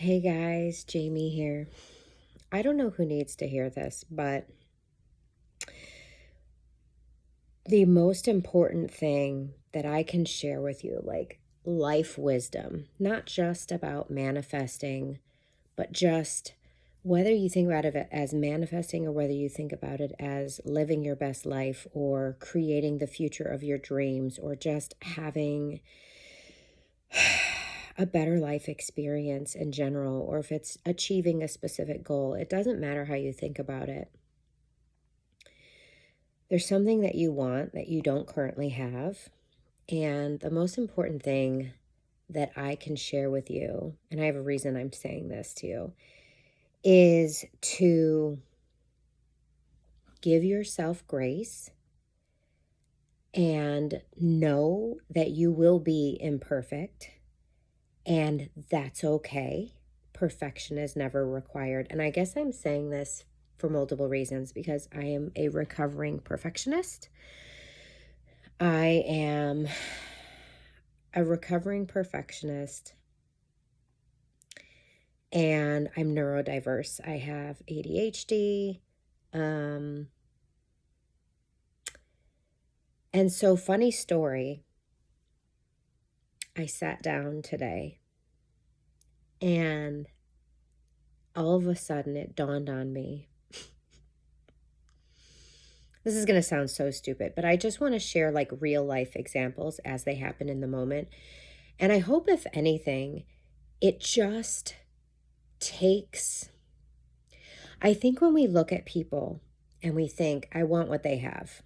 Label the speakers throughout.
Speaker 1: Hey guys, Jamie here. I don't know who needs to hear this, but the most important thing that I can share with you, like life wisdom, not just about manifesting, but just whether you think about it as manifesting or whether you think about it as living your best life or creating the future of your dreams or just having a better life experience in general, or if it's achieving a specific goal, it doesn't matter how you think about it. There's something that you want that you don't currently have. And the most important thing that I can share with you, and I have a reason I'm saying this to you, is to give yourself grace and know that you will be imperfect, and that's okay. Perfection is never required. And I guess I'm saying this for multiple reasons because I am a recovering perfectionist. I am a recovering perfectionist and I'm neurodiverse. I have ADHD. And so, funny story, I sat down today and all of a sudden it dawned on me. This is going to sound so stupid, but I just want to share like real life examples as they happen in the moment. And I hope, if anything, it just takes, I think when we look at people and we think, I want what they have,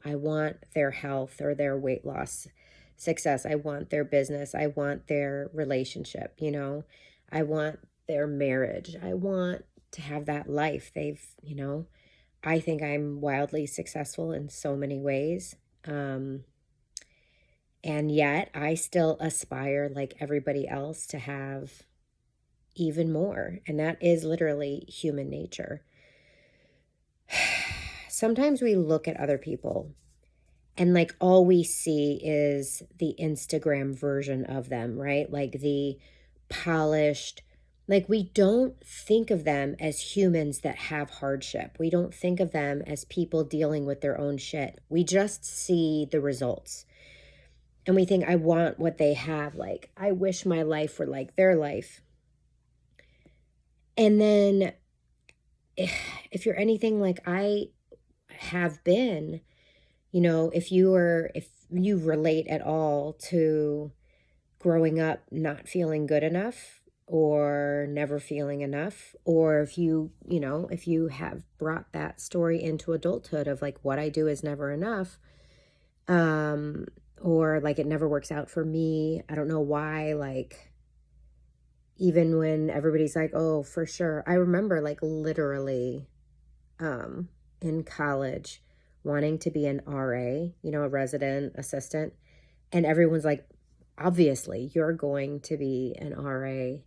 Speaker 1: I want their health or their weight loss success. I want their business. I want their relationship. I want their marriage. I want to have that life. I think I'm wildly successful in so many ways. And yet I still aspire, like everybody else, to have even more. And that is literally human nature. Sometimes we look at other people and like all we see is the Instagram version of them, right? Like the polished, like we don't think of them as humans that have hardship. We don't think of them as people dealing with their own shit. We just see the results. And we think, I want what they have. Like, I wish my life were like their life. And then if you're anything like I have been, if you relate at all to growing up not feeling good enough or never feeling enough, or if you have brought that story into adulthood of like what I do is never enough, or like it never works out for me. I don't know why, like even when everybody's like, oh, for sure. I remember like literally in college wanting to be an RA, a resident assistant. And everyone's like, obviously, you're going to be an RA.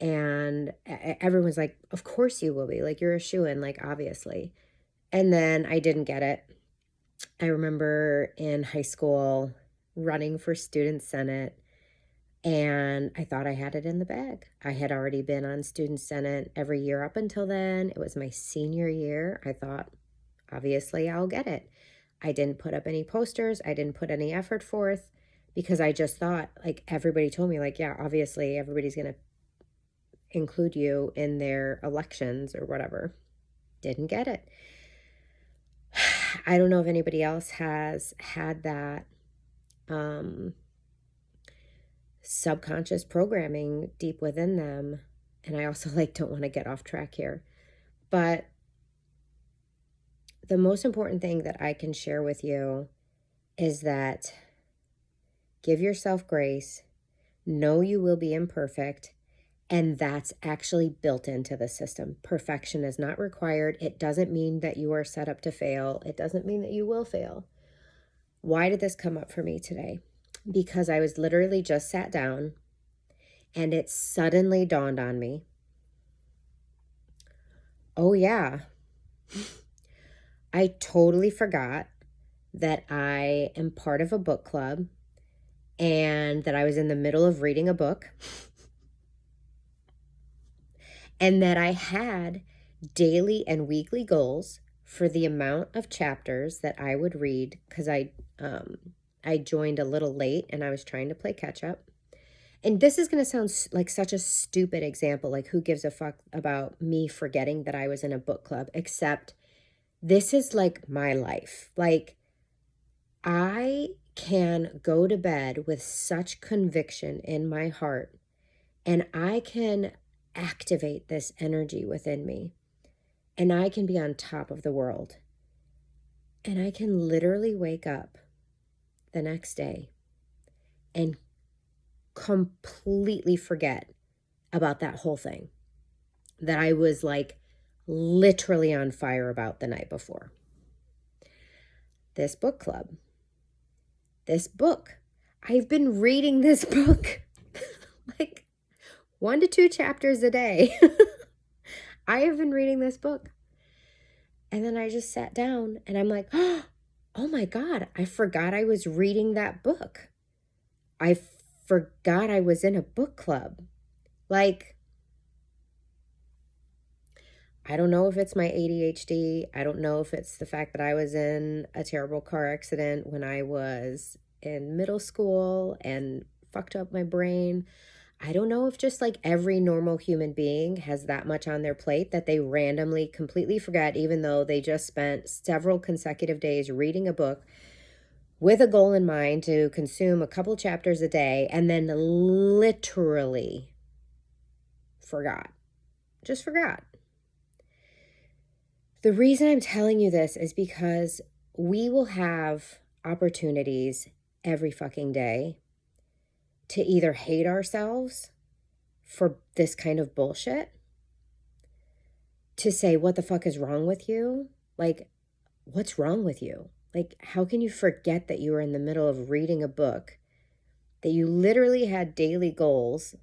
Speaker 1: And everyone's like, of course you will be. Like, you're a shoo-in, like, obviously. And then I didn't get it. I remember in high school running for student senate, and I thought I had it in the bag. I had already been on student senate every year up until then. It was my senior year. I thought, obviously, I'll get it. I didn't put up any posters. I didn't put any effort forth because I just thought, like, everybody told me, like, yeah, obviously everybody's going to include you in their elections or whatever. Didn't get it. I don't know if anybody else has had that subconscious programming deep within them. And I also don't want to get off track here. But the most important thing that I can share with you is that give yourself grace, know you will be imperfect, and that's actually built into the system. Perfection is not required. It doesn't mean that you are set up to fail. It doesn't mean that you will fail. Why did this come up for me today? Because I was literally just sat down and it suddenly dawned on me. Oh yeah, I totally forgot that I am part of a book club and that I was in the middle of reading a book, and that I had daily and weekly goals for the amount of chapters that I would read, because I joined a little late and I was trying to play catch up. And this is going to sound like such a stupid example, like who gives a fuck about me forgetting that I was in a book club, except this is like my life. Like, I can go to bed with such conviction in my heart, and I can activate this energy within me, and I can be on top of the world, and I can literally wake up the next day and completely forget about that whole thing that I was like literally on fire about the night before. This book club, this book, I've been reading this book like 1 to 2 chapters a day. I have been reading this book. And then I just sat down and I'm like, oh my God, I forgot I was reading that book. I forgot I was in a book club. Like, I don't know if it's my ADHD. I don't know if it's the fact that I was in a terrible car accident when I was in middle school and fucked up my brain. I don't know if just like every normal human being has that much on their plate that they randomly completely forget, even though they just spent several consecutive days reading a book with a goal in mind to consume a couple chapters a day, and then literally forgot. Just forgot. The reason I'm telling you this is because we will have opportunities every fucking day to either hate ourselves for this kind of bullshit, to say, what the fuck is wrong with you? Like, what's wrong with you? Like, how can you forget that you were in the middle of reading a book, that you literally had daily goals,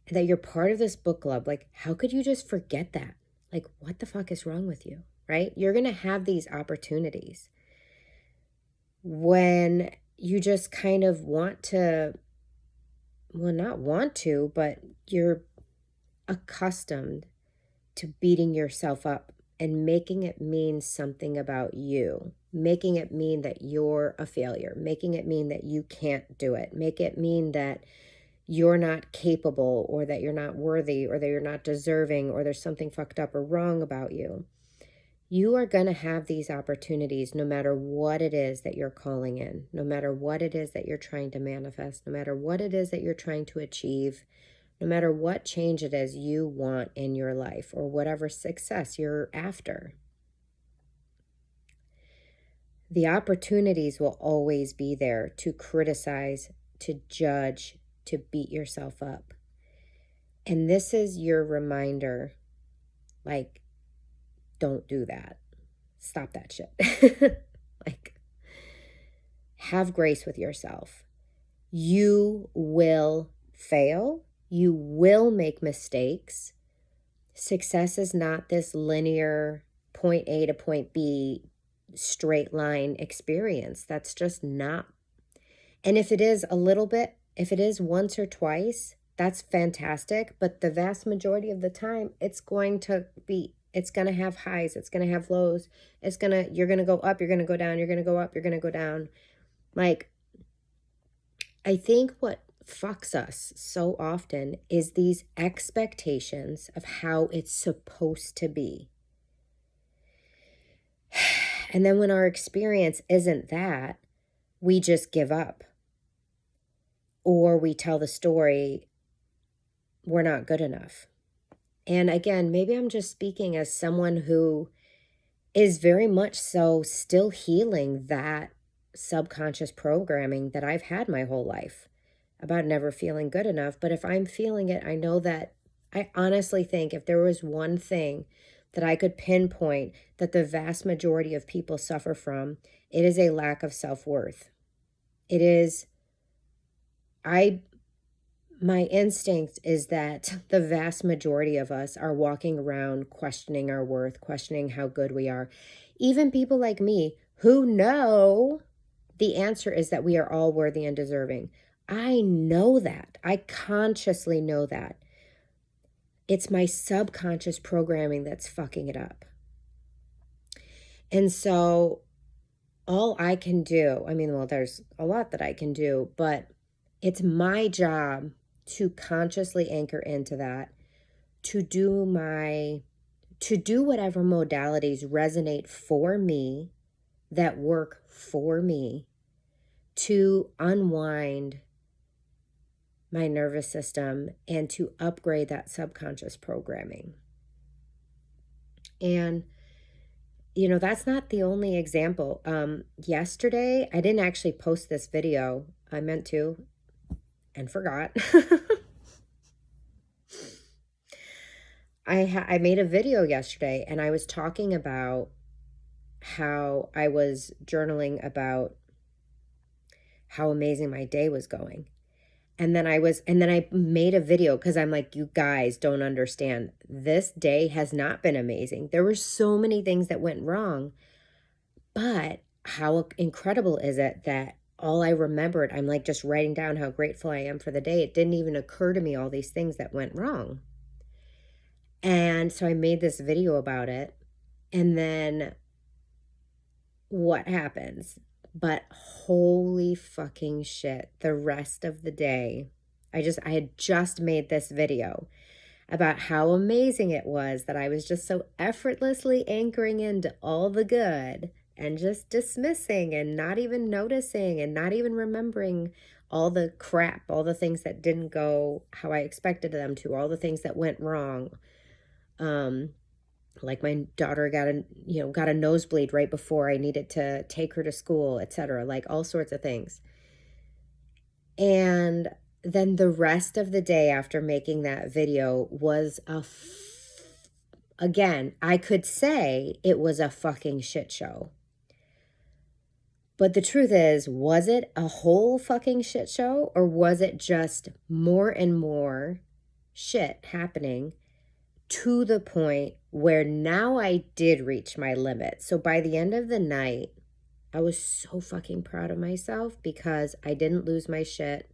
Speaker 1: and that you're part of this book club? Like, how could you just forget that? Like, what the fuck is wrong with you, right? You're going to have these opportunities when you just kind of want to, well, not want to, but you're accustomed to beating yourself up and making it mean something about you, making it mean that you're a failure, making it mean that you can't do it, make it mean that you're not capable, or that you're not worthy, or that you're not deserving, or there's something fucked up or wrong about you. You are going to have these opportunities no matter what it is that you're calling in, no matter what it is that you're trying to manifest, no matter what it is that you're trying to achieve, no matter what change it is you want in your life, or whatever success you're after. The opportunities will always be there to criticize, to judge, to beat yourself up. And this is your reminder, like, don't do that. Stop that shit. Like, have grace with yourself. You will fail. You will make mistakes. Success is not this linear point A to point B straight line experience. That's just not. And if it is a little bit, if it is once or twice, that's fantastic. But the vast majority of the time, it's going to have highs, it's going to have lows. You're going to go up, you're going to go down, you're going to go up, you're going to go down. Like, I think what fucks us so often is these expectations of how it's supposed to be. And then when our experience isn't that, we just give up. Or we tell the story, we're not good enough. And again, maybe I'm just speaking as someone who is very much so still healing that subconscious programming that I've had my whole life about never feeling good enough. But if I'm feeling it, I know that I honestly think if there was one thing that I could pinpoint that the vast majority of people suffer from, it is a lack of self-worth. It is, my instinct is that the vast majority of us are walking around questioning our worth, questioning how good we are. Even people like me who know the answer is that we are all worthy and deserving. I know that. I consciously know that. It's my subconscious programming that's fucking it up. And so all I can do, I mean, well, there's a lot that I can do, but it's my job to consciously anchor into that, to do whatever modalities resonate for me, that work for me, to unwind my nervous system and to upgrade that subconscious programming. And that's not the only example. Yesterday, I didn't actually post this video. I meant to and forgot. I made a video yesterday and I was talking about how I was journaling about how amazing my day was going. And then I made a video because I'm like, you guys don't understand. This day has not been amazing. There were so many things that went wrong. But how incredible is it that all I remembered, I'm like just writing down how grateful I am for the day. It didn't even occur to me all these things that went wrong. And so I made this video about it. And then what happens? But holy fucking shit, the rest of the day, I had just made this video about how amazing it was that I was just so effortlessly anchoring into all the good and just dismissing and not even noticing and not even remembering all the crap, all the things that didn't go how I expected them to, all the things that went wrong. Like my daughter got a nosebleed right before I needed to take her to school, etc., like all sorts of things. And then the rest of the day after making that video was again, I could say it was a fucking shit show. But the truth is, was it a whole fucking shit show, or was it just more and more shit happening to the point where now I did reach my limit? So by the end of the night, I was so fucking proud of myself because I didn't lose my shit.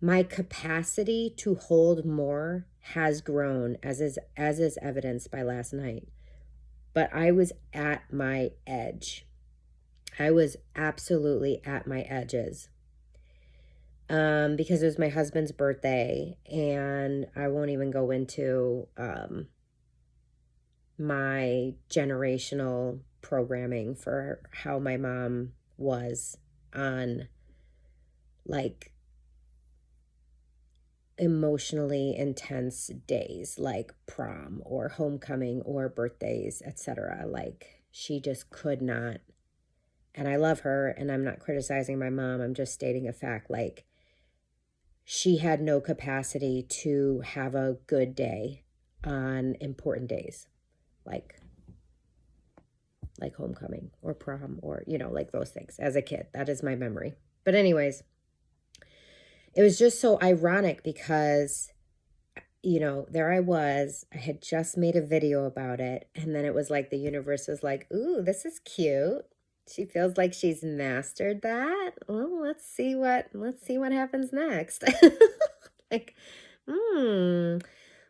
Speaker 1: My capacity to hold more has grown, as is evidenced by last night. But I was at my edge. I was absolutely at my edges. Because it was my husband's birthday, and I won't even go into my generational programming for how my mom was on like emotionally intense days like prom or homecoming or birthdays, etc. Like she just could not. And I love her, and I'm not criticizing my mom. I'm just stating a fact. Like, she had no capacity to have a good day on important days, like homecoming or prom or, like those things as a kid. That is my memory. But anyways, it was just so ironic because, there I was. I had just made a video about it. And then it was like the universe was like, ooh, this is cute. She feels like she's mastered that. Well, let's see what happens next. Like,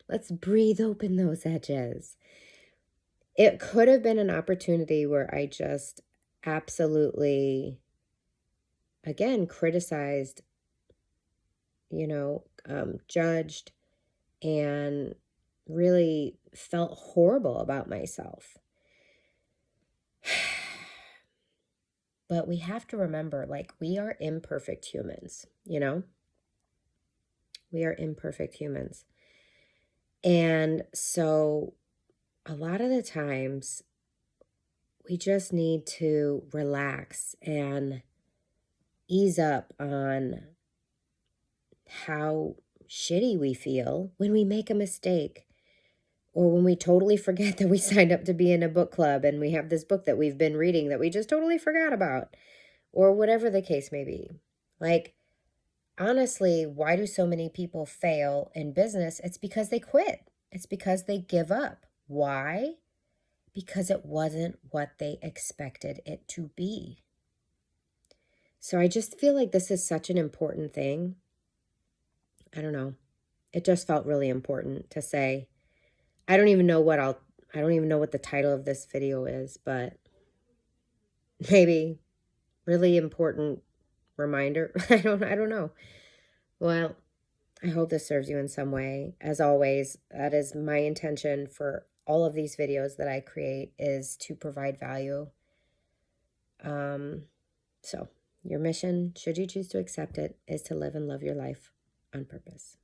Speaker 1: let's breathe open those edges. It could have been an opportunity where I just absolutely, again, criticized, judged, and really felt horrible about myself. But we have to remember, like, we are imperfect humans, We are imperfect humans. And so a lot of the times we just need to relax and ease up on how shitty we feel when we make a mistake, or when we totally forget that we signed up to be in a book club and we have this book that we've been reading that we just totally forgot about, or whatever the case may be. Like, honestly, why do so many people fail in business? It's because they quit. It's because they give up. Why? Because it wasn't what they expected it to be. So I just feel like this is such an important thing. I don't know. It just felt really important to say. I don't even know what the title of this video is, but maybe really important reminder. I don't know. Well, I hope this serves you in some way. As always, that is my intention for all of these videos that I create, is to provide value. So your mission, should you choose to accept it, is to live and love your life on purpose.